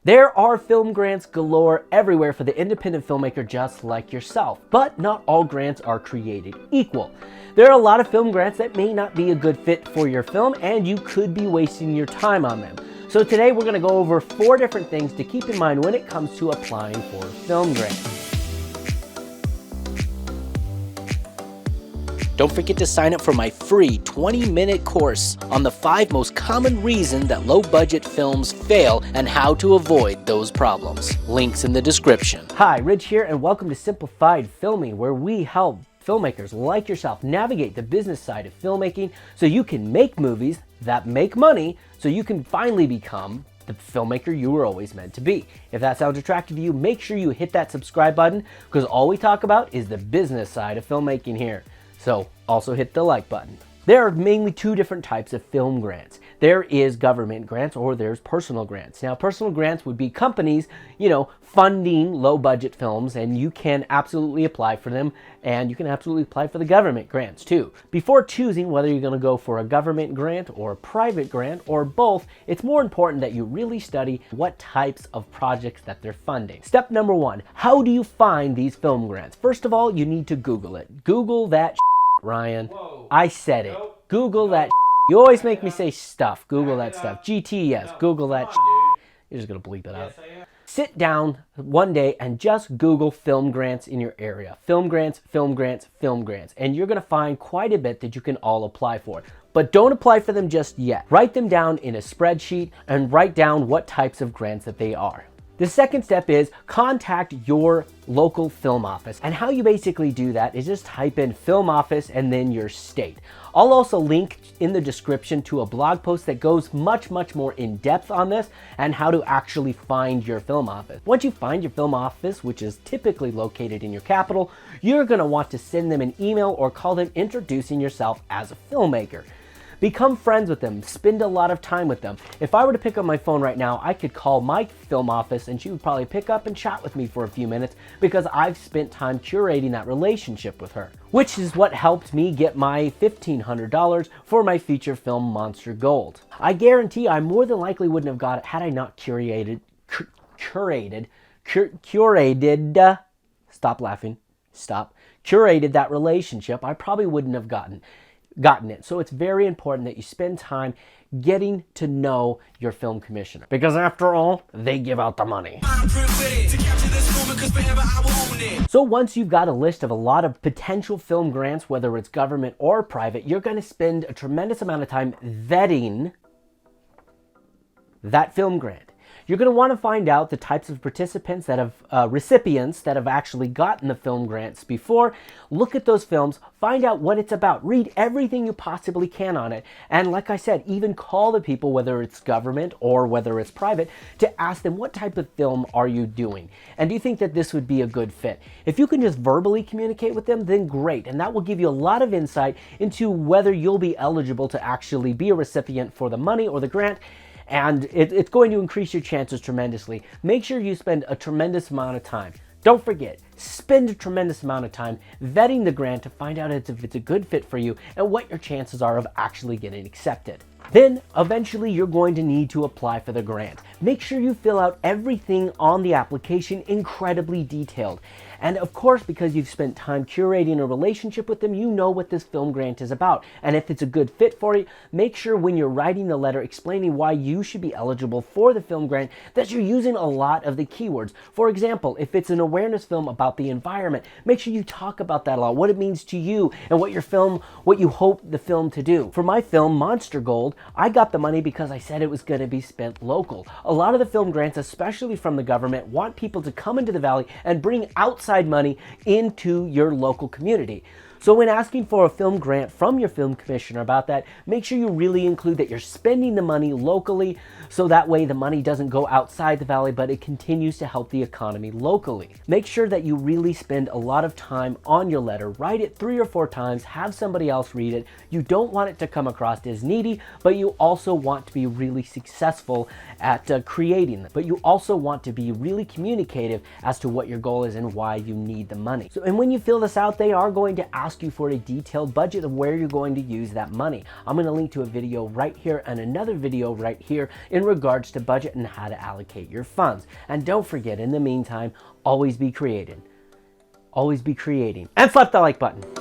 There are film grants galore everywhere for the independent filmmaker just like yourself, but not all grants are created equal. There are a lot of film grants that may not be a good fit for your film, and you could be wasting your time on them. So today we're going to go over 4 different things to keep in mind when it comes to applying for film grants. Don't forget to sign up for my free 20-minute course on the 5 most common reasons that low-budget films fail and how to avoid those problems. Links in the description. Hi, Ridge here, and welcome to Simplified Filming, where we help filmmakers like yourself navigate the business side of filmmaking so you can make movies that make money so you can finally become the filmmaker you were always meant to be. If that sounds attractive to you, make sure you hit that subscribe button, because all we talk about is the business side of filmmaking here. So also hit the like button. There are mainly 2 different types of film grants. There is government grants or there's personal grants. Now, personal grants would be companies, funding low budget films, and you can absolutely apply for them, and you can absolutely apply for the government grants too. Before choosing whether you're going to go for a government grant or a private grant or both, it's more important that you really study what types of projects that they're funding. Step number 1, how do you find these film grants? First of all, you need to Google it. Google that Ryan. Whoa. I said it. Nope. Google that. You always make me say stuff. Google that stuff. GTS. Google that. You're just going to bleep it out. Sit down one day and just Google film grants in your area. Film grants, film grants, film grants. And you're going to find quite a bit that you can all apply for. But don't apply for them just yet. Write them down in a spreadsheet and write down what types of grants that they are. The second step is contact your local film office. And how you basically do that is just type in film office and then your state. I'll also link in the description to a blog post that goes much more in depth on this and how to actually find your film office. Once you find your film office, which is typically located in your capital, you're going to want to send them an email or call them introducing yourself as a filmmaker. Become friends with them, spend a lot of time with them. If I were to pick up my phone right now, I could call my film office and she would probably pick up and chat with me for a few minutes because I've spent time curating that relationship with her, which is what helped me get my $1,500 for my feature film Monster Gold. I guarantee I more than likely wouldn't have got it had I not curated, stop laughing, stop, curated that relationship. I probably wouldn't have gotten it. So it's very important that you spend time getting to know your film commissioner, because after all, they give out the money. So once you've got a list of a lot of potential film grants, whether it's government or private, you're going to spend a tremendous amount of time vetting that film grant. You're going to want to find out the types of participants that have, recipients that have actually gotten the film grants before. Look at those films, find out what it's about, read everything you possibly can on it. And like I said, even call the people, whether it's government or whether it's private, to ask them what type of film are you doing? And do you think that this would be a good fit? If you can just verbally communicate with them, then great. And that will give you a lot of insight into whether you'll be eligible to actually be a recipient for the money or the grant. And it's going to increase your chances tremendously. Make sure you spend a tremendous amount of time. Don't forget, spend a tremendous amount of time vetting the grant to find out if it's a good fit for you and what your chances are of actually getting accepted. Then, eventually, you're going to need to apply for the grant. Make sure you fill out everything on the application incredibly detailed. And of course, because you've spent time curating a relationship with them, you know what this film grant is about. And if it's a good fit for you, make sure when you're writing the letter explaining why you should be eligible for the film grant, that you're using a lot of the keywords. For example, if it's an awareness film about the environment, make sure you talk about that a lot, what it means to you and what you hope the film to do. For my film, Monster Gold, I got the money because I said it was going to be spent local. A lot of the film grants, especially from the government, want people to come into the Valley and bring outside money into your local community. So when asking for a film grant from your film commissioner about that, make sure you really include that you're spending the money locally, so that way the money doesn't go outside the Valley, but it continues to help the economy locally. Make sure that you really spend a lot of time on your letter. Write it 3 or 4 times, have somebody else read it. You don't want it to come across as needy, but you also want to be really successful at creating them. But you also want to be really communicative as to what your goal is and why you need the money. So, and when you fill this out, they are going to ask ask you for a detailed budget of where you're going to use that money. I'm going to link to a video right here and another video right here in regards to budget and how to allocate your funds. And don't forget, in the meantime, always be creating. Always be creating. And slap the like button.